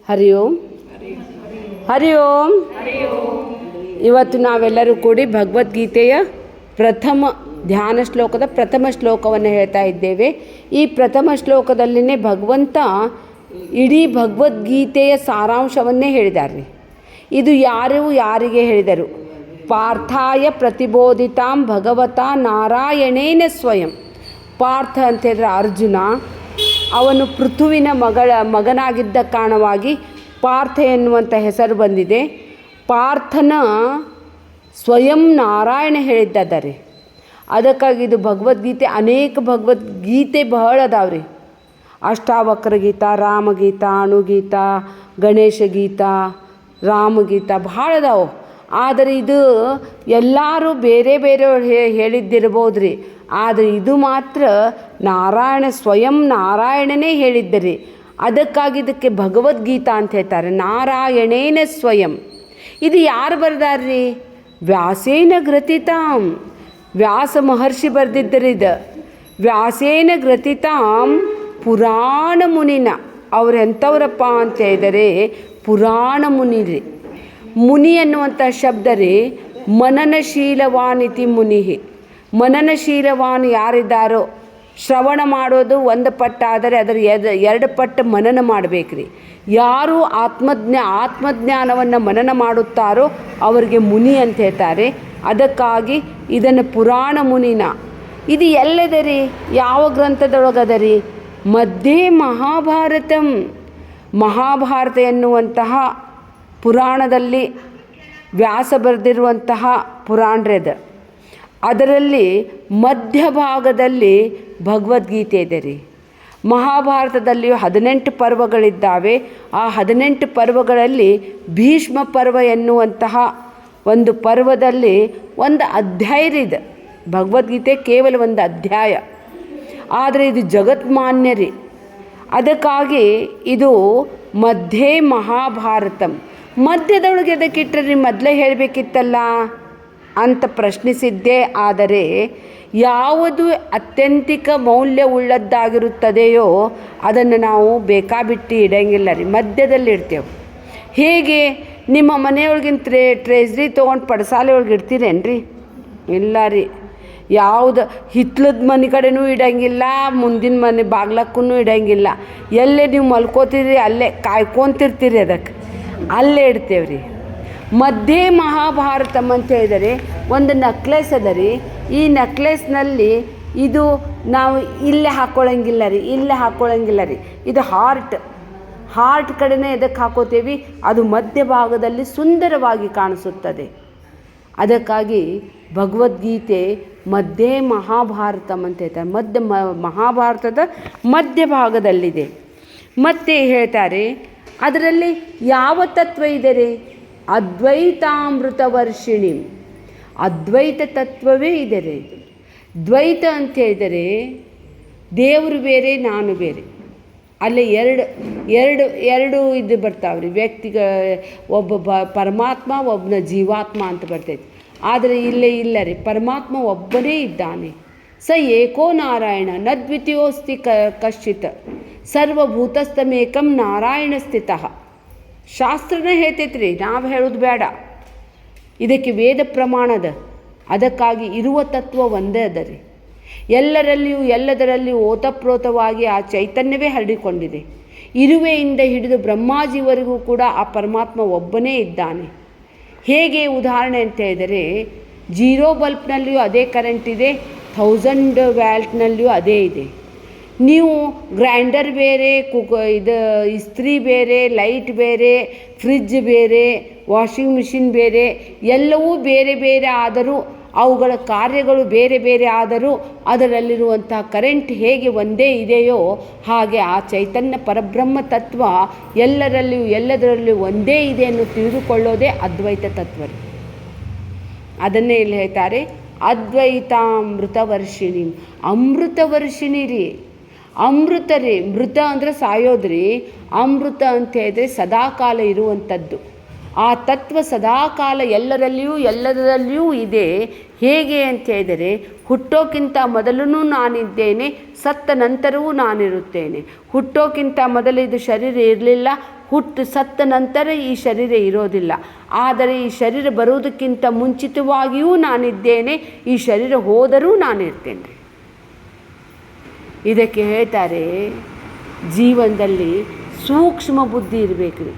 ಹರಿ ಓಂ ಹರಿ ಓಂ. ಇವತ್ತು ನಾವೆಲ್ಲರೂ ಕೂಡಿ ಭಗವದ್ಗೀತೆಯ ಧ್ಯಾನ ಶ್ಲೋಕದ ಪ್ರಥಮ ಶ್ಲೋಕವನ್ನು ಹೇಳ್ತಾ ಇದ್ದೇವೆ. ಈ ಪ್ರಥಮ ಶ್ಲೋಕದಲ್ಲಿನೇ ಭಗವಂತ ಇಡೀ ಭಗವದ್ಗೀತೆಯ ಸಾರಾಂಶವನ್ನೇ ಹೇಳಿದ್ದಾರೆ. ಇದು ಯಾರಿಗೆ ಹೇಳಿದರು? ಪಾರ್ಥಾಯ ಪ್ರತಿಬೋಧಿತಾಂ ಭಗವತಾ ನಾರಾಯಣೇನ ಸ್ವಯಂ. ಪಾರ್ಥ ಅಂತ ಹೇಳಿದ್ರೆ ಅರ್ಜುನ, ಅವನು ಪೃಥುವಿನ ಮಗನಾಗಿದ್ದ ಕಾರಣವಾಗಿ ಪಾರ್ಥ ಎನ್ನುವಂಥ ಹೆಸರು ಬಂದಿದೆ. ಪಾರ್ಥನ ಸ್ವಯಂ ನಾರಾಯಣ ಹೇಳಿದ್ದಾರೆ. ಅದಕ್ಕಾಗಿ ಇದು ಭಗವದ್ಗೀತೆ, ಅನೇಕ ಭಗವದ್ಗೀತೆ ಬಹಳ ಅದಾವ್ರಿ. ಅಷ್ಟಾವಕ್ರ ಗೀತಾ, ರಾಮಗೀತಾ, ಅಣುಗೀತಾ, ಗಣೇಶ ಗೀತಾ, ರಾಮಗೀತಾ ಭಾಳ ಅದಾವು. ಆದರೆ ಇದು ಎಲ್ಲರೂ ಬೇರೆ ಬೇರೆಯವ್ರು ಹೇಳಿದ್ದಿರ್ಬೋದು ರೀ. ಆದರೆ ಇದು ಮಾತ್ರ ಸ್ವಯಂ ನಾರಾಯಣನೇ ಹೇಳಿದ್ದರಿ. ಅದಕ್ಕಾಗಿ ಇದಕ್ಕೆ ಭಗವದ್ಗೀತಾ ಅಂತ ಹೇಳ್ತಾರೆ. ನಾರಾಯಣೇನ ಸ್ವಯಂ. ಇದು ಯಾರು ಬರೆದಾರ್ರಿ? ವ್ಯಾಸೇನ ಗ್ರಥಿತಾಂ. ವ್ಯಾಸ ಮಹರ್ಷಿ ಬರೆದಿದ್ದರು. ಇದು ವ್ಯಾಸೇನ ಗ್ರಥಿತಾಂ ಪುರಾಣ ಮುನಿನ. ಅವ್ರು ಎಂಥವ್ರಪ್ಪ ಅಂತ ಹೇಳಿದರೆ ಪುರಾಣ ಮುನಿ ರೀ. ಮುನಿ ಅನ್ನುವಂಥ ಶಬ್ದ ರೀ ಮನನಶೀಲವಾನಿತಿ ಮುನಿ. ಮನನಶೀಲವಾನ್ ಯಾರಿದ್ದಾರೋ, ಶ್ರವಣ ಮಾಡೋದು ಒಂದು ಪಟ್ಟು ಆದರೆ ಅದರ 2 ಪಟ್ಟು ಮನನ ಮಾಡಬೇಕ್ರಿ. ಯಾರು ಆತ್ಮಜ್ಞಾನವನ್ನು ಮನನ ಮಾಡುತ್ತಾರೋ ಅವರಿಗೆ ಮುನಿ ಅಂತ ಹೇಳ್ತಾರೆ. ಅದಕ್ಕಾಗಿ ಇದನ್ನು ಪುರಾಣ ಮುನಿನ. ಇದು ಎಲ್ಲದ ರೀ? ಯಾವ ಗ್ರಂಥದೊಳಗದ ರೀ? ಮಧ್ಯೆ ಮಹಾಭಾರತಂ. ಮಹಾಭಾರತ ಎನ್ನುವಂತಹ ಪುರಾಣದಲ್ಲಿ ವ್ಯಾಸ ಬರೆದಿರುವಂತಹ ಪುರಾಣದ ಅದರಲ್ಲಿ ಮಧ್ಯಭಾಗದಲ್ಲಿ ಭಗವದ್ಗೀತೆ ಇದೆ ರೀ. ಮಹಾಭಾರತದಲ್ಲಿಯೂ 18 ಪರ್ವಗಳಿದ್ದಾವೆ. ಆ 18 ಪರ್ವಗಳಲ್ಲಿ ಭೀಷ್ಮ ಪರ್ವ ಎನ್ನುವಂತಹ ಒಂದು ಪರ್ವದಲ್ಲಿ ಒಂದು ಅಧ್ಯಾಯ ಇದೆ. ಭಗವದ್ಗೀತೆ ಕೇವಲ ಒಂದು ಅಧ್ಯಾಯ, ಆದರೆ ಇದು ಜಗತ್ಮಾನ್ಯ ರೀ. ಅದಕ್ಕಾಗಿ ಇದು ಮಧ್ಯೆ ಮಹಾಭಾರತಂ. ಮಧ್ಯದೊಳಗೆ ಎದಕ್ಕಿಟ್ರಿ? ಮೊದಲೇ ಹೇಳಬೇಕಿತ್ತಲ್ಲ ಅಂತ ಪ್ರಶ್ನಿಸಿದ್ದೇ. ಆದರೆ ಯಾವುದು ಅತ್ಯಂತಿಕ ಮೌಲ್ಯವುಳ್ಳದ್ದಾಗಿರುತ್ತದೆಯೋ ಅದನ್ನು ನಾವು ಬೇಕಾಬಿಟ್ಟು ಇಡಂಗಿಲ್ಲ ರೀ, ಮಧ್ಯದಲ್ಲಿ ಇಡ್ತೇವೆ. ಹೇಗೆ ನಿಮ್ಮ ಮನೆಯೊಳಗಿನ ಟ್ರೇಜ್ರಿ ತೊಗೊಂಡು ಪಡಸಾಲೆ ಒಳಗೆ ಇಡ್ತೀರೇನ್ರಿ? ಇಲ್ಲ ರೀ. ಯಾವುದು ಹಿತ್ಲದ ಮನೆ ಕಡೆನೂ ಇಡಂಗಿಲ್ಲ, ಮುಂದಿನ ಮನೆ ಬಾಗ್ಲಕ್ಕೂ ಇಡಂಗಿಲ್ಲ. ಎಲ್ಲೇ ನೀವು ಮಲ್ಕೋತೀರಿ ಅಲ್ಲೇ ಕಾಯ್ಕೊತಿರ್ತೀರಿ, ಅದಕ್ಕೆ ಅಲ್ಲೇ ಇಡ್ತೇವ್ರಿ. ಮಧ್ಯೆ ಮಹಾಭಾರತಂ ಅಂತ ಹೇಳಿದರೆ ಒಂದು ನೆಕ್ಲೆಸ್ ಅದ ರೀ. ಈ ನೆಕ್ಲೆಸ್ನಲ್ಲಿ ಇದು ನಾವು ಇಲ್ಲೇ ಹಾಕ್ಕೊಳ್ಳಂಗಿಲ್ಲ ರೀ, ಇಲ್ಲೇ ಹಾಕ್ಕೊಳ್ಳಂಗಿಲ್ಲ ರೀ. ಇದು ಹಾರ್ಟ್ ಕಡೆನೇ ಎದಕ್ಕೆ ಹಾಕೋತೀವಿ? ಅದು ಮಧ್ಯಭಾಗದಲ್ಲಿ ಸುಂದರವಾಗಿ ಕಾಣಿಸುತ್ತದೆ. ಅದಕ್ಕಾಗಿ ಭಗವದ್ಗೀತೆ ಮಧ್ಯೆ ಮಹಾಭಾರತಂ ಅಂತ ಹೇಳ್ತಾರೆ. ಮಹಾಭಾರತದ ಮಧ್ಯಭಾಗದಲ್ಲಿದೆ. ಮತ್ತೆ ಹೇಳ್ತಾರೆ ಅದರಲ್ಲಿ ಯಾವ ತತ್ವ ಇದೆ ರೀ? ಅದ್ವೈತಾಮೃತ ವರ್ಷಿಣಿ. ಅದ್ವೈತ ತತ್ವವೇ ಇದೆ ರೀ. ದ್ವೈತ ಅಂತ ಹೇಳಿದರೆ ದೇವರು ಬೇರೆ, ನಾನು ಬೇರೆ. ಅಲ್ಲಿ ಎರಡು ಇದು ಬರ್ತಾವ್ರಿ. ಒಬ್ಬ ಪರಮಾತ್ಮ, ಒಬ್ಬನ ಜೀವಾತ್ಮ ಅಂತ ಬರ್ತೈತಿ. ಆದರೆ ಇಲ್ಲೇ ಇಲ್ಲ ರೀ, ಪರಮಾತ್ಮ ಒಬ್ಬನೇ ಇದ್ದಾನೆ. ಸ ಏಕೋ ನಾರಾಯಣ ನ ದ್ವಿತೀಯೋಸ್ತಿ ಕಶ್ಚಿತ್ ಸರ್ವಭೂತಸ್ಥಮೇಕಂ ನಾರಾಯಣ ಸ್ಥಿತಃ. ಶಾಸ್ತ್ರನೇ ಹೇಳ್ತೈತ್ರಿ, ನಾವು ಹೇಳೋದು ಬೇಡ. ಇದಕ್ಕೆ ವೇದ ಪ್ರಮಾಣದ. ಅದಕ್ಕಾಗಿ ಇರುವ ತತ್ವ ಒಂದೇ ಅದ ರೀ. ಎಲ್ಲದರಲ್ಲಿಯೂ ಓತಪ್ರೋತವಾಗಿ ಆ ಚೈತನ್ಯವೇ ಹರಡಿಕೊಂಡಿದೆ. ಇರುವೆಯಿಂದ ಹಿಡಿದು ಬ್ರಹ್ಮಾಜಿವರೆಗೂ ಕೂಡ ಆ ಪರಮಾತ್ಮ ಒಬ್ಬನೇ ಇದ್ದಾನೆ. ಹೇಗೆ ಉದಾಹರಣೆ ಅಂತ ಹೇಳಿದರೆ, 0 ಬಲ್ಬ್ನಲ್ಲಿಯೂ ಅದೇ ಕರೆಂಟ್ ಇದೆ, 1000 ವ್ಯಾಲ್ಟ್ನಲ್ಲಿಯೂ ಅದೇ ಇದೆ. ನೀವು ಗ್ರೈಂಡರ್ ಬೇರೆ, ಇಸ್ತ್ರಿ ಬೇರೆ, ಲೈಟ್ ಬೇರೆ, ಫ್ರಿಜ್ ಬೇರೆ, ವಾಷಿಂಗ್ ಮಿಷಿನ್ ಬೇರೆ, ಎಲ್ಲವೂ ಬೇರೆ ಬೇರೆ ಆದರೂ ಅವುಗಳ ಕಾರ್ಯಗಳು ಬೇರೆ ಬೇರೆ ಆದರೂ ಅದರಲ್ಲಿರುವಂಥ ಕರೆಂಟ್ ಹೇಗೆ ಒಂದೇ ಇದೆಯೋ ಹಾಗೆ ಆ ಚೈತನ್ಯ ಪರಬ್ರಹ್ಮ ತತ್ವ ಎಲ್ಲದರಲ್ಲಿಯೂ ಒಂದೇ ಇದೆ ಎಂದು ತಿಳಿದುಕೊಳ್ಳೋದೇ ಅದ್ವೈತ ತತ್ವ. ಅದನ್ನೇ ಇಲ್ಲಿ ಹೇಳ್ತಾರೆ ಅದ್ವೈತಾಮೃತ ವರ್ಷಿಣಿ. ಅಮೃತ ವರ್ಷಿಣಿ ರೀ, ಅಮೃತ ರೀ. ಮೃತ ಅಂದರೆ ಸಾಯೋದ್ರಿ. ಅಮೃತ ಅಂತ ಹೇಳಿದ್ರೆ ಸದಾಕಾಲ ಇರುವಂಥದ್ದು. ಆ ತತ್ವ ಸದಾಕಾಲ ಎಲ್ಲದರಲ್ಲಿಯೂ ಇದೆ. ಹೇಗೆ ಅಂತ ಹೇಳಿದರೆ, ಹುಟ್ಟೋಕ್ಕಿಂತ ಮೊದಲೂ ನಾನಿದ್ದೇನೆ, ಸತ್ತ ನಂತರವೂ ನಾನಿರುತ್ತೇನೆ. ಹುಟ್ಟೋಕ್ಕಿಂತ ಮೊದಲು ಇದು ಶರೀರ ಇರಲಿಲ್ಲ, ಸತ್ತ ನಂತರ ಈ ಶರೀರ ಇರೋದಿಲ್ಲ. ಆದರೆ ಈ ಶರೀರ ಬರುವುದಕ್ಕಿಂತ ಮುಂಚಿತವಾಗಿಯೂ ನಾನಿದ್ದೇನೆ, ಈ ಶರೀರ ಹೋದರೂ ನಾನಿರ್ತೇನೆ. ಇದಕ್ಕೆ ಹೇಳ್ತಾರೆ ಜೀವನದಲ್ಲಿ ಸೂಕ್ಷ್ಮ ಬುದ್ಧಿ ಇರಬೇಕು ರೀ.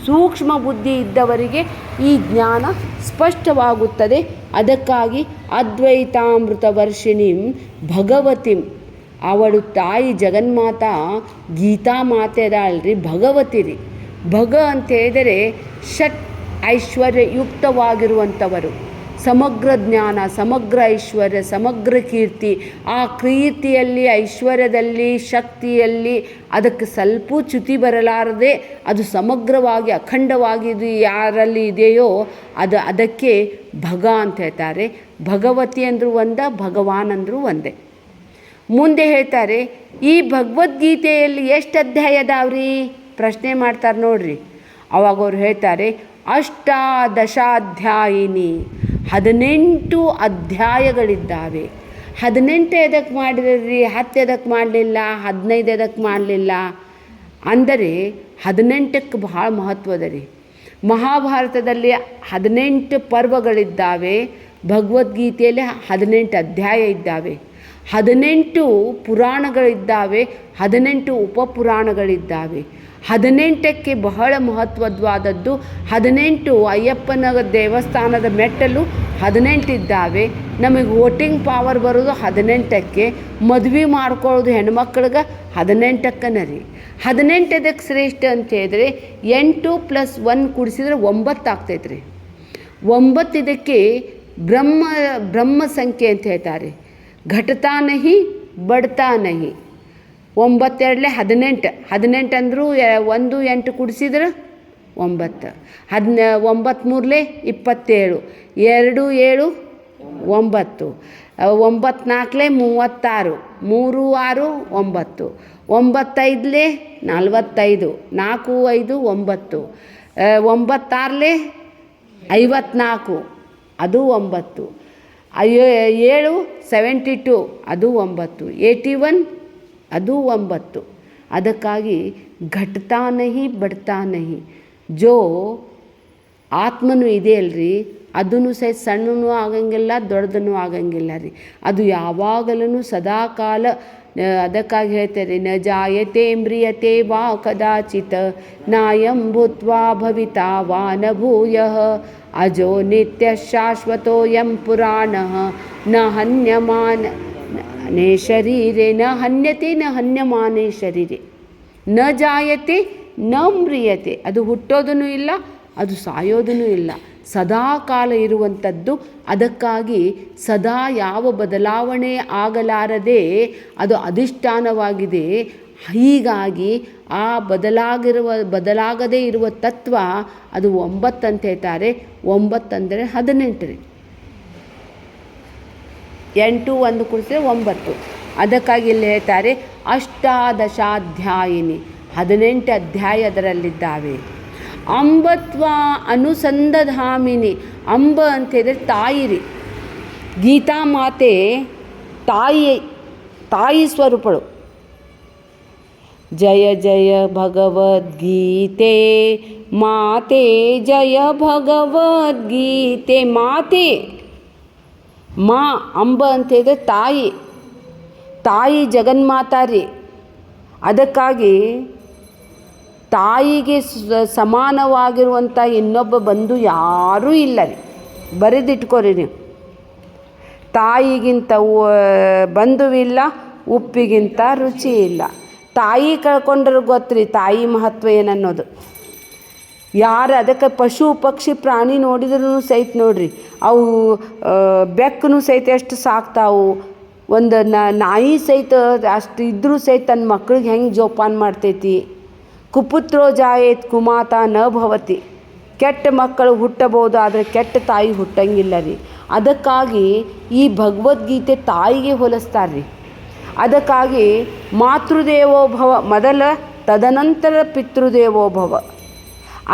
ಸೂಕ್ಷ್ಮ ಬುದ್ಧಿ ಇದ್ದವರಿಗೆ ಈ ಜ್ಞಾನ ಸ್ಪಷ್ಟವಾಗುತ್ತದೆ. ಅದಕ್ಕಾಗಿ ಅದ್ವೈತಾಮೃತ ವರ್ಷಿಣಿಂ ಭಗವತಿಂ, ಅವಳು ತಾಯಿ ಜಗನ್ಮಾತಾ ಗೀತಾ ಮಾತೆ ಅದಾಳ್ರಿ, ಭಗವತಿ ರೀ. ಭಗ ಅಂತ ಹೇಳಿದರೆ ಷಟ್ ಐಶ್ವರ್ಯಯುಕ್ತವಾಗಿರುವಂಥವರು, ಸಮಗ್ರ ಜ್ಞಾನ, ಸಮಗ್ರ ಐಶ್ವರ್ಯ, ಸಮಗ್ರ ಕೀರ್ತಿ. ಆ ಕೀರ್ತಿಯಲ್ಲಿ, ಐಶ್ವರ್ಯದಲ್ಲಿ, ಶಕ್ತಿಯಲ್ಲಿ ಅದಕ್ಕೆ ಸ್ವಲ್ಪ ಚ್ಯುತಿ ಬರಲಾರದೆ ಅದು ಸಮಗ್ರವಾಗಿ ಅಖಂಡವಾಗಿ ಇದು ಯಾರಲ್ಲಿ ಇದೆಯೋ ಅದಕ್ಕೆ ಭಗ ಅಂತ ಹೇಳ್ತಾರೆ. ಭಗವತಿ ಅಂದರೂ ಒಂದೇ, ಭಗವಾನ್ ಅಂದರೂ ಒಂದೇ. ಮುಂದೆ ಹೇಳ್ತಾರೆ ಈ ಭಗವದ್ಗೀತೆಯಲ್ಲಿ ಎಷ್ಟು ಅಧ್ಯಾಯ ಅದಾವ್ರಿ ಪ್ರಶ್ನೆ ಮಾಡ್ತಾರೆ ನೋಡ್ರಿ. ಅವಾಗ ಅವ್ರು ಹೇಳ್ತಾರೆ ಅಷ್ಟಾದಶಾಧ್ಯಾಯಿನಿ, 18 ಅಧ್ಯಾಯಗಳಿದ್ದಾವೆ. 18 ಎದಕ್ಕೆ ಮಾಡಿದ್ರಿ, 10 ಎದಕ್ಕೆ ಮಾಡಲಿಲ್ಲ, 15 ಎದಕ್ಕೆ ಮಾಡಲಿಲ್ಲ ಅಂದರೆ 18ಕ್ಕೆ ಭಾಳ ಮಹತ್ವದ ರೀ. ಮಹಾಭಾರತದಲ್ಲಿ 18 ಪರ್ವಗಳಿದ್ದಾವೆ, ಭಗವದ್ಗೀತೆಯಲ್ಲಿ 18 ಅಧ್ಯಾಯ ಇದ್ದಾವೆ, 18 ಪುರಾಣಗಳಿದ್ದಾವೆ, 18 ಉಪಪುರಾಣಗಳಿದ್ದಾವೆ. 18ಕ್ಕೆ ಬಹಳ ಮಹತ್ವವಾದದ್ದು 18 ಅಯ್ಯಪ್ಪನ ದೇವಸ್ಥಾನದ ಮೆಟ್ಟಲು 18 ಇದ್ದಾವೆ. ನಮಗೆ ವೋಟಿಂಗ್ ಪವರ್ ಬರೋದು 18ಕ್ಕೆ, ಮದುವೆ ಮಾಡ್ಕೊಳ್ಳೋದು ಹೆಣ್ಮಕ್ಳಿಗೆ 18ಕ್ಕನ ರೀ. 18 ಎದಕ್ಕೆ ಶ್ರೇಷ್ಠ ಅಂತ ಹೇಳಿದ್ರೆ 8 + 1 ಕೂಡಿಸಿದ್ರೆ 9 ಆಗ್ತೈತೆ ರೀ. 9 ಇದಕ್ಕೆ ಬ್ರಹ್ಮ ಸಂಖ್ಯೆ ಅಂತ ಹೇಳ್ತಾರೆ. ಘಟತಾ ನಹಿ ಬಡ್ತಾ ನಹಿ. 9 × 2 18, 18 ಅಂದರೂ 1 8 ಕೂಡಿಸಿದ್ರೆ 9, 9 3 27, 2 7 9, 9 4 36, 3 6 9, 9 5 45, 4 5 9, 9 6 54 ಅದು 9, 7 72 ಅದು 9, 81 ಅದು 9. ಅದಕ್ಕಾಗಿ ಘಟ್ತಾ ನಹಿ ಬಡ್ತಾ ನಹಿ. ಜೋ ಆತ್ಮನೂ ಇದೆ ಅಲ್ರಿ, ಅದೂ ಸಹ ಸಣ್ಣನೂ ಆಗಂಗಿಲ್ಲ, ದೊಡ್ಡದೂ ಆಗಂಗಿಲ್ಲ ರೀ. ಅದು ಯಾವಾಗಲೂ ಸದಾಕಾಲ. ಅದಕ್ಕಾಗಿ ಹೇಳ್ತಾರೆ ನ ಜಾಯತೆ ಮ್ರಿಯತೆ ವಾ ಕದಾಚಿತ್ ನಾಯಂ ಭೂತ್ವಾ ಭವಿತಾ ವಾ ನ ಭೂಯಃ ಅಜೋ ನಿತ್ಯ ಶಾಶ್ವತೋಯಂ ಪುರಾಣಃ ನ ಹನ್ಯಮಾನೇ ಶರೀರೆ ನ ಹನ್ಯತೆ ನ ಹನ್ಯಮಾನೇ ಶರೀರೆ. ನ ಜಾಯತೆ ನ ಮ್ರಿಯತೆ, ಅದು ಹುಟ್ಟೋದೂ ಇಲ್ಲ, ಅದು ಸಾಯೋದೂ ಇಲ್ಲ, ಸದಾ ಕಾಲ ಇರುವಂಥದ್ದು. ಅದಕ್ಕಾಗಿ ಸದಾ ಯಾವ ಬದಲಾವಣೆ ಆಗಲಾರದೆ ಅದು ಅಧಿಷ್ಠಾನವಾಗಿದೆ. ಹೀಗಾಗಿ ಆ ಬದಲಾಗದೇ ಇರುವ ತತ್ವ ಅದು 9 ಅಂತ ಹೇಳ್ತಾರೆ. 9 ಅಂದರೆ 18 ರೀ. 8 1 ಕೂಡಿಸಿದ್ರೆ 9. ಅದಕ್ಕಾಗಿ ಇಲ್ಲಿ ಹೇಳ್ತಾರೆ ಅಷ್ಟಾದಶಾಧ್ಯಾಯಿನಿ, 18 ಅಧ್ಯಾಯ ಅದರಲ್ಲಿದ್ದಾವೆ. ಅಂಬತ್ವ ಅನುಸಂಧಾಮಿನಿ. ಅಂಬ ಅಂತ ಹೇಳಿದ್ರೆ ತಾಯಿ ರೀ. ಗೀತಾ ಮಾತೆ ತಾಯಿ ಸ್ವರೂಪಳು. ಜಯ ಜಯ ಭಗವದ್ಗೀತೆ ಮಾತೆ, ಜಯ ಭಗವದ್ಗೀತೆ ಮಾತೆ. ಮಾ ಅಂಬ ಅಂತ ಹೇಳಿದ್ರೆ ತಾಯಿ ಜಗನ್ಮಾತಾ ರೀ. ಅದಕ್ಕಾಗಿ ತಾಯಿಗೆ ಸಮಾನವಾಗಿರುವಂಥ ಇನ್ನೊಬ್ಬ ಬಂಧು ಯಾರೂ ಇಲ್ಲ ರೀ. ಬರೆದಿಟ್ಕೊರಿ ನೀವು. ತಾಯಿಗಿಂತ ಬಂಧುವಿಲ್ಲ, ಉಪ್ಪಿಗಿಂತ ರುಚಿ ಇಲ್ಲ. ತಾಯಿ ಕಳ್ಕೊಂಡ್ರೆ ಗೊತ್ತ್ರಿ ತಾಯಿ ಮಹತ್ವ ಏನನ್ನೋದು. ಯಾರು ಅದಕ್ಕೆ ಪಶು ಪಕ್ಷಿ ಪ್ರಾಣಿ ನೋಡಿದ್ರೂ ಸಹಿತ ನೋಡ್ರಿ, ಅವು ಬೆಕ್ಕೂ ಸಹಿತ ಎಷ್ಟು ಸಾಕ್ತಾವು. ಒಂದು ನಾಯಿ ಸಹಿತ ಅಷ್ಟು ಇದ್ದರೂ ಸಹಿತ ತನ್ನ ಮಕ್ಳಿಗೆ ಹೆಂಗೆ ಜೋಪಾನ ಮಾಡ್ತೈತಿ. ಕುಪುತ್ರೋ ಜಾಯೇತ್ ಕುಮಾತಾ ನ ಭವತಿ. ಕೆಟ್ಟ ಮಕ್ಕಳು ಹುಟ್ಟಬಹುದು, ಆದರೆ ಕೆಟ್ಟ ತಾಯಿ ಹುಟ್ಟಂಗಿಲ್ಲ ರೀ. ಅದಕ್ಕಾಗಿ ಈ ಭಗವದ್ಗೀತೆ ತಾಯಿಗೆ ಹೋಲಿಸ್ತಾರೆ ರೀ. ಅದಕ್ಕಾಗಿ ಮಾತೃದೇವೋಭವ ಮೊದಲ, ತದನಂತರ ಪಿತೃದೇವೋಭವ.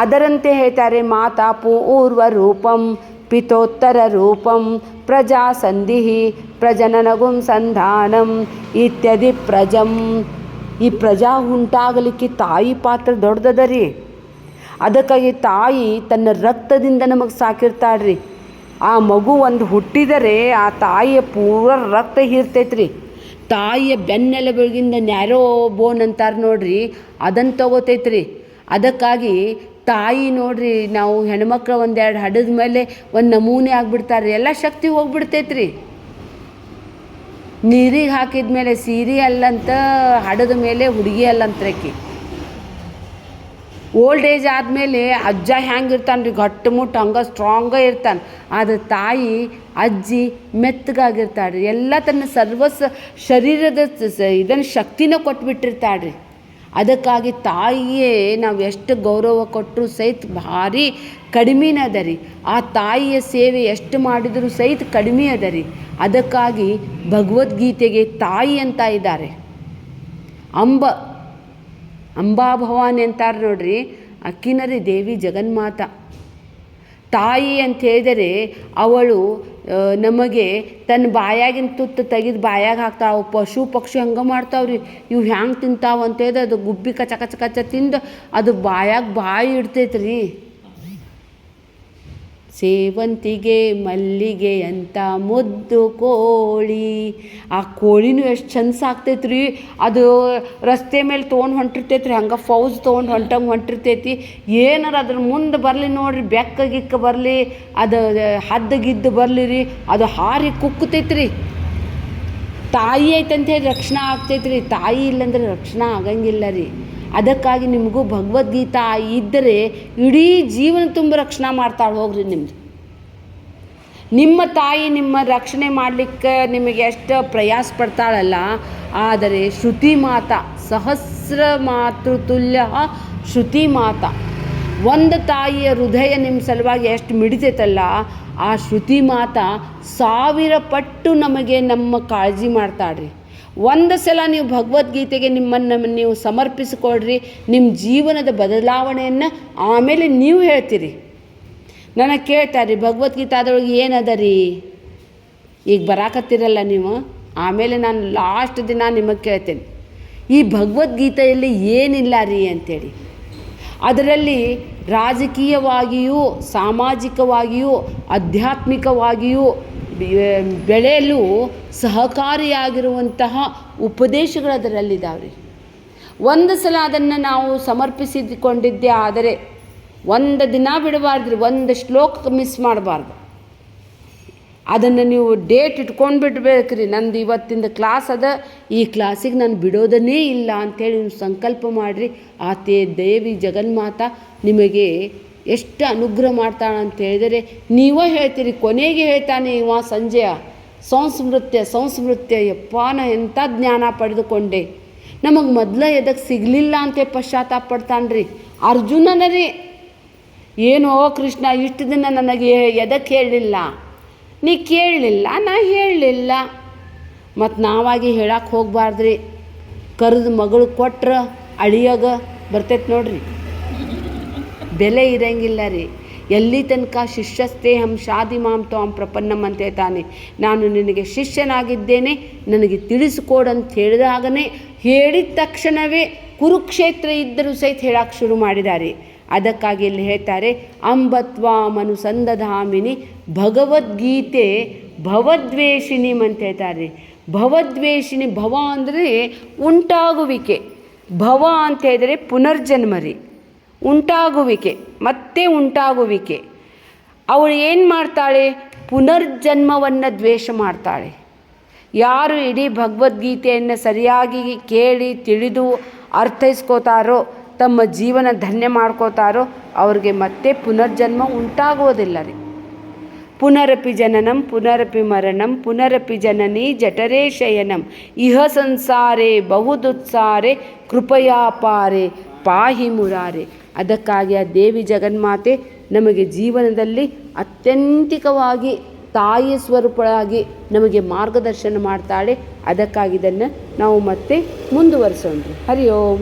ಅದರಂತೆ ಹೇಳ್ತಾರೆ ಮಾತಾ ಪೂರ್ವ ರೂಪಂ ಪಿತೋತ್ತರ ರೂಪಂ ಪ್ರಜಾ ಸಂಧಿ ಪ್ರಜನನಗುಂ ಸಂಧಾನಂ ಇತ್ಯಾದಿ ಪ್ರಜಂ. ಈ ಪ್ರಜಾ ಉಂಟಾಗಲಿಕ್ಕೆ ತಾಯಿ ಪಾತ್ರ ದೊಡ್ಡದ ರೀ. ಅದಕ್ಕಾಗಿ ತಾಯಿ ತನ್ನ ರಕ್ತದಿಂದ ನಮಗೆ ಸಾಕಿರ್ತಾಳ್ರಿ. ಆ ಮಗು ಒಂದು ಹುಟ್ಟಿದರೆ ಆ ತಾಯಿಯ ಪೂರ ರಕ್ತ ಹೀರ್ತೈತ್ರಿ. ತಾಯಿಯ ಬೆನ್ನೆಲುಬಿಗಿಂದ ನ್ಯಾರೋ ಬೋನ್ ಅಂತಾರೆ ನೋಡ್ರಿ, ಅದನ್ನು ತಗೋತೈತ್ರಿ. ಅದಕ್ಕಾಗಿ ತಾಯಿ ನೋಡ್ರಿ, ನಾವು ಹೆಣ್ಮಕ್ಳು ಒಂದೆರಡು ಹಡದ ಮೇಲೆ ಒಂದು ನಮೂನೆ ಆಗಿಬಿಡ್ತಾರೆ, ಎಲ್ಲ ಶಕ್ತಿ ಹೋಗ್ಬಿಡ್ತೈತ್ರಿ. ನೀರಿಗೆ ಹಾಕಿದ ಮೇಲೆ ಸೀರೆ ಅಲ್ಲಂತ, ಹಡದ ಮೇಲೆ ಹುಡುಗಿ ಅಲ್ಲಂತ್ರಕಿ. ಓಲ್ಡ್ ಏಜ್ ಆದಮೇಲೆ ಅಜ್ಜ ಹೆಂಗಿರ್ತಾನೆ ರೀ, ಗಟ್ಟು ಮುಟ್ಟು ಹಂಗೆ ಸ್ಟ್ರಾಂಗ ಇರ್ತಾನೆ. ಆದರೆ ತಾಯಿ ಅಜ್ಜಿ ಮೆತ್ತಗಾಗಿರ್ತಾಳ್ರಿ. ಎಲ್ಲ ತನ್ನ ಶರೀರದ ಇದನ್ನು ಶಕ್ತಿನ ಕೊಟ್ಬಿಟ್ಟಿರ್ತಾಳ್ರಿ. ಅದಕ್ಕಾಗಿ ತಾಯಿಯೇ ನಾವು ಎಷ್ಟು ಗೌರವ ಕೊಟ್ಟರು ಸಹಿತ ಭಾರಿ ಕಡಿಮೆನೇ ಅದ ರೀ. ಆ ತಾಯಿಯ ಸೇವೆ ಎಷ್ಟು ಮಾಡಿದರೂ ಸಹಿತ ಕಡಿಮೆ ಅದ ರೀ. ಅದಕ್ಕಾಗಿ ಭಗವದ್ಗೀತೆಗೆ ತಾಯಿ ಅಂತ ಇದ್ದಾರೆ. ಅಂಬಾಭವಾನಿ ಅಂತಾರೆ ನೋಡ್ರಿ, ಅಕ್ಕಿನರಿ ದೇವಿ ಜಗನ್ಮಾತ. ತಾಯಿ ಅಂತ ಹೇಳಿದರೆ ಅವಳು ನಮಗೆ ತನ್ನ ಬಾಯಾಗಿನ ತುತ್ತು ತೆಗೆದು ಬಾಯಾಗ ಹಾಕ್ತಾವೆ. ಪಶು ಪಕ್ಷಿ ಹಂಗೆ ಮಾಡ್ತಾವ್ರಿ. ಇವು ಹ್ಯಾಂಗೆ ತಿಂತಾವೆ ಅಂತೇಳಿದ್ರೆ ಅದು ಗುಬ್ಬಿ ಕಚ ಕಚ ಕಚ ತಿಂದು ಅದು ಬಾಯಿ ಇಡ್ತೈತ್ರಿ. ಸೇವಂತಿಗೆ ಮಲ್ಲಿಗೆ ಅಂತ ಮುದ್ದು ಕೋಳಿ. ಆ ಕೋಳಿನೂ ಎಷ್ಟು ಚಂದ ಸಾಕ್ತೈತ್ರಿ. ಅದು ರಸ್ತೆ ಮೇಲೆ ತೊಗೊಂಡು ಹೊಂಟಿರ್ತೈತ್ರಿ, ಹಂಗೆ ಫೌಜ್ ತೊಗೊಂಡು ಹೊಂಟಿರ್ತೈತಿ. ಏನಾರ ಅದ್ರ ಮುಂದೆ ಬರಲಿ ನೋಡ್ರಿ, ಬೆಕ್ಕ ಗಿಕ್ಕ ಬರಲಿ, ಅದು ಹದ್ದಗಿದ್ದು ಬರಲಿ ರೀ, ಅದು ಹಾರಿ ಕುಕ್ಕತೈತ್ರಿ. ತಾಯಿ ಐತಂತ ಹೇಳಿ ರಕ್ಷಣೆ ಆಗ್ತೈತ್ರಿ. ತಾಯಿ ಇಲ್ಲಂದ್ರೆ ರಕ್ಷಣೆ ಆಗಂಗಿಲ್ಲ ರೀ. ಅದಕ್ಕಾಗಿ ನಿಮಗೂ ಭಗವದ್ಗೀತಾ ಇದ್ದರೆ ಇಡೀ ಜೀವನ ತುಂಬ ರಕ್ಷಣೆ ಮಾಡ್ತಾಳೆ ಹೋಗ್ರಿ. ನಿಮ್ಮ ತಾಯಿ ನಿಮ್ಮ ರಕ್ಷಣೆ ಮಾಡಲಿಕ್ಕೆ ನಿಮಗೆ ಎಷ್ಟು ಪ್ರಯಾಸ ಪಡ್ತಾಳಲ್ಲ. ಆದರೆ ಶ್ರುತಿ ಮಾತಾ ಸಹಸ್ರ ಮಾತೃತುಲ್ಯ ಶ್ರುತಿ ಮಾತಾ. ಒಂದು ತಾಯಿಯ ಹೃದಯ ನಿಮ್ಮ ಸಲುವಾಗಿ ಎಷ್ಟು ಮಿಡಿತೈತಲ್ಲ, ಆ ಶ್ರುತಿ ಮಾತಾ 1000 ಪಟ್ಟು ನಮಗೆ ನಮ್ಮ ಕಾಳಜಿ ಮಾಡ್ತಾಳ್ರಿ. ಒಂದು ಸಲ ನೀವು ಭಗವದ್ಗೀತೆಗೆ ನಿಮ್ಮನ್ನು ನೀವು ಸಮರ್ಪಿಸಿಕೊಡ್ರಿ, ನಿಮ್ಮ ಜೀವನದ ಬದಲಾವಣೆಯನ್ನು ಆಮೇಲೆ ನೀವು ಹೇಳ್ತೀರಿ. ನನಗೆ ಕೇಳ್ತಾರೆ ರೀ, ಭಗವದ್ಗೀತಾದೊಳಗೆ ಏನದ ರೀ, ಈಗ ಬರಾಕತ್ತಿರಲ್ಲ ನೀವು, ಆಮೇಲೆ ನಾನು ಲಾಸ್ಟ್ ದಿನ ನಿಮಗೆ ಕೇಳ್ತೇನೆ ಈ ಭಗವದ್ಗೀತೆಯಲ್ಲಿ ಏನಿಲ್ಲ ರೀ ಅಂತೇಳಿ. ಅದರಲ್ಲಿ ರಾಜಕೀಯವಾಗಿಯೂ ಸಾಮಾಜಿಕವಾಗಿಯೂ ಆಧ್ಯಾತ್ಮಿಕವಾಗಿಯೂ ಬೆಳೆಯಲು ಸಹಕಾರಿಯಾಗಿರುವಂತಹ ಉಪದೇಶಗಳು ಅದರಲ್ಲಿದ್ದಾವೆ. ಒಂದು ಸಲ ಅದನ್ನು ನಾವು ಸಮರ್ಪಿಸಿಕೊಂಡಿದ್ದೇ ಆದರೆ ಒಂದು ದಿನ ಬಿಡಬಾರ್ದು, ಒಂದು ಶ್ಲೋಕ ಮಿಸ್ ಮಾಡಬಾರ್ದು. ಅದನ್ನು ನೀವು ಡೇಟ್ ಇಟ್ಕೊಂಡು ಬಿಡ್ಬೇಕ್ರಿ. ನಂದು ಇವತ್ತಿಂದ ಕ್ಲಾಸ್ ಅದ, ಈ ಕ್ಲಾಸಿಗೆ ನಾನು ಬಿಡೋದನ್ನೇ ಇಲ್ಲ ಅಂಥೇಳಿ ನೀವು ಸಂಕಲ್ಪ ಮಾಡಿರಿ. ದೇವಿ ಜಗನ್ಮಾತಾ ನಿಮಗೆ ಎಷ್ಟು ಅನುಗ್ರಹ ಮಾಡ್ತಾಳೆ ಅಂತ ಹೇಳಿದರೆ ನೀವೇ ಹೇಳ್ತೀರಿ. ಕೊನೆಗೆ ಹೇಳ್ತಾನೆ ಇವ ಸಂಜೆಯ ಸಂಸ್ಮೃತ್ಯ ಯಪ್ಪ ನಾ ಎಂಥ ಜ್ಞಾನ ಪಡೆದುಕೊಂಡೆ. ನಮಗೆ ಮೊದಲು ಎದಕ್ಕೆ ಸಿಗಲಿಲ್ಲ ಅಂತ ಪಶ್ಚಾತ್ತಾಪ ಪಡ್ತಾನೆ ರೀ. ಅರ್ಜುನನ ರೀ, ಏನೋ ಕೃಷ್ಣ ಇಷ್ಟು ದಿನ ನನಗೆ ಎದಕ್ಕೆ ಹೇಳಲಿಲ್ಲ, ನೀ ಕೇಳಲಿಲ್ಲ, ನಾ ಹೇಳಲಿಲ್ಲ. ಮತ್ತು ನಾವಾಗಿ ಹೇಳಕ್ಕೆ ಹೋಗ್ಬಾರ್ದ್ರಿ. ಕರೆದು ಮಗಳು ಕೊಟ್ರೆ ಅಳಿಯಾಗ ಬರ್ತೈತೆ ನೋಡ್ರಿ, ಬೆಲೆ ಇರಂಗಿಲ್ಲ ರೀ. ಎಲ್ಲಿ ತನಕ ಶಿಷ್ಯಸ್ತೇಹಂ ಶಾದಿ ಮಾಂ ತ್ವಾಂ ಪ್ರಪನ್ನಂ ಅಂತ ಹೇಳ್ತಾನೆ. ನಾನು ನಿನಗೆ ಶಿಷ್ಯನಾಗಿದ್ದೇನೆ, ನನಗೆ ತಿಳಿಸಿಕೊಡಂತ ಹೇಳಿದಾಗನೇ ಹೇಳಿದ ತಕ್ಷಣವೇ ಕುರುಕ್ಷೇತ್ರ ಇದ್ದರೂ ಸಹಿತ ಹೇಳಕ್ಕೆ ಶುರು ಮಾಡಿದ್ದಾರೆ. ಅದಕ್ಕಾಗಿ ಇಲ್ಲಿ ಹೇಳ್ತಾರೆ, ಅಂಬತ್ವಾಮನುಸಂದಧಾಮಿನಿ ಭಗವದ್ಗೀತೆ ಭವದ್ವೇಷಿಣಿ ಅಂತ ಹೇಳ್ತಾರೆ. ಭವದ್ವೇಷಿಣಿ, ಭವ ಅಂದರೆ ಉಂಟಾಗುವಿಕೆ, ಭವ ಅಂತ ಹೇಳಿದರೆ ಪುನರ್ಜನ್ಮ ರೀ. ಉಂಟಾಗುವಿಕೆ, ಮತ್ತೆ ಉಂಟಾಗುವಿಕೆ. ಅವಳು ಏನು ಮಾಡ್ತಾಳೆ, ಪುನರ್ಜನ್ಮವನ್ನು ದ್ವೇಷ ಮಾಡ್ತಾಳೆ. ಯಾರು ಇಡೀ ಭಗವದ್ಗೀತೆಯನ್ನು ಸರಿಯಾಗಿ ಕೇಳಿ ತಿಳಿದು ಅರ್ಥೈಸ್ಕೋತಾರೋ, ತಮ್ಮ ಜೀವನ ಧನ್ಯ ಮಾಡ್ಕೋತಾರೋ, ಅವ್ರಿಗೆ ಮತ್ತೆ ಪುನರ್ಜನ್ಮ ಉಂಟಾಗೋದಿಲ್ಲ ರೀ. ಪುನರಪಿ ಜನನಂ ಪುನರಪಿ ಮರಣಂ ಪುನರಪಿ ಜನನಿ ಜಠರೇ ಶಯನಂ ಇಹ ಸಂಸಾರೇ ಬಹುದುತ್ಸಾರೆ ಕೃಪಯಾ ಪಾರೆ ಪಾಹಿ ಮುರಾರೆ. ಅದಕ್ಕಾಗಿ ಆ ದೇವಿ ಜಗನ್ಮಾತೆ ನಮಗೆ ಜೀವನದಲ್ಲಿ ಅತ್ಯಂತಿಕವಾಗಿ ತಾಯಿ ಸ್ವರೂಪಳಾಗಿ ನಮಗೆ ಮಾರ್ಗದರ್ಶನ ಮಾಡ್ತಾಳೆ. ಅದಕ್ಕಾಗಿ ಇದನ್ನು ನಾವು ಮತ್ತೆ ಮುಂದುವರಿಸೋಣ. ಹರಿ ಓಂ.